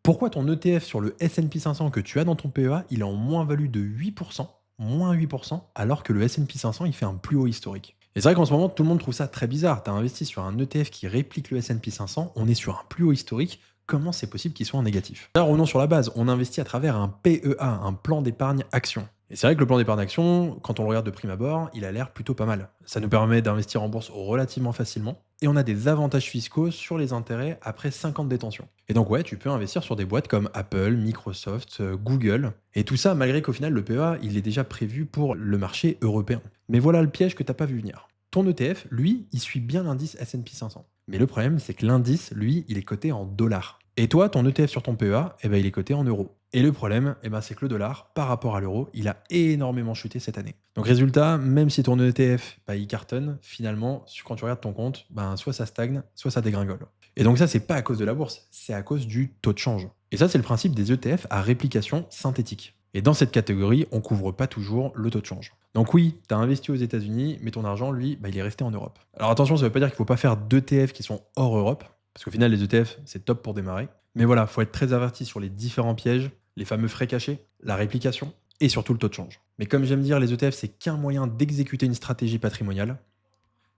Pourquoi ton ETF sur le S&P 500 que tu as dans ton PEA, il est en moins-value de 8%, moins 8%, alors que le S&P 500, il fait un plus haut historique. Et c'est vrai qu'en ce moment, tout le monde trouve ça très bizarre. Tu as investi sur un ETF qui réplique le S&P 500, on est sur un plus haut historique. Comment c'est possible qu'il soit en négatif? Là, revenons sur la base. On investit à travers un PEA, un plan d'épargne action. Et c'est vrai que le plan d'épargne action, quand on le regarde de prime abord, il a l'air plutôt pas mal. Ça nous permet d'investir en bourse relativement facilement. Et on a des avantages fiscaux sur les intérêts après 5 ans de détention. Et donc ouais, tu peux investir sur des boîtes comme Apple, Microsoft, Google. Et tout ça malgré qu'au final, le PEA, il est déjà prévu pour le marché européen. Mais voilà le piège que t'as pas vu venir. Ton ETF, lui, il suit bien l'indice S&P 500. Mais le problème, c'est que l'indice, lui, il est coté en dollars. Et toi, ton ETF sur ton PEA, eh ben, il est coté en euros. Et le problème, eh ben, c'est que le dollar, par rapport à l'euro, il a énormément chuté cette année. Donc résultat, même si ton ETF, bah, il cartonne, finalement, quand tu regardes ton compte, ben, soit ça stagne, soit ça dégringole. Et donc ça, c'est pas à cause de la bourse, c'est à cause du taux de change. Et ça, c'est le principe des ETF à réplication synthétique. Et dans cette catégorie, on couvre pas toujours le taux de change. Donc oui, tu as investi aux États-Unis, mais ton argent, lui, bah, il est resté en Europe. Alors attention, ça veut pas dire qu'il faut pas faire d'ETF qui sont hors Europe, parce qu'au final, les ETF, c'est top pour démarrer. Mais voilà, faut être très averti sur les différents pièges, les fameux frais cachés, la réplication et surtout le taux de change. Mais comme j'aime dire, les ETF, c'est qu'un moyen d'exécuter une stratégie patrimoniale.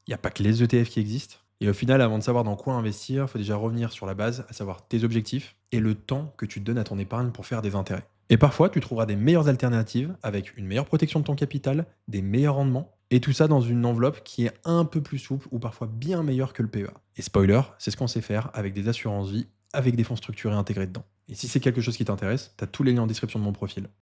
Il n'y a pas que les ETF qui existent. Et au final, avant de savoir dans quoi investir, il faut déjà revenir sur la base, à savoir tes objectifs et le temps que tu donnes à ton épargne pour faire des intérêts. Et parfois, tu trouveras des meilleures alternatives avec une meilleure protection de ton capital, des meilleurs rendements, et tout ça dans une enveloppe qui est un peu plus souple ou parfois bien meilleure que le PEA. Et spoiler, c'est ce qu'on sait faire avec des assurances vie, avec des fonds structurés intégrés dedans. Et si c'est quelque chose qui t'intéresse, tu as tous les liens en description de mon profil.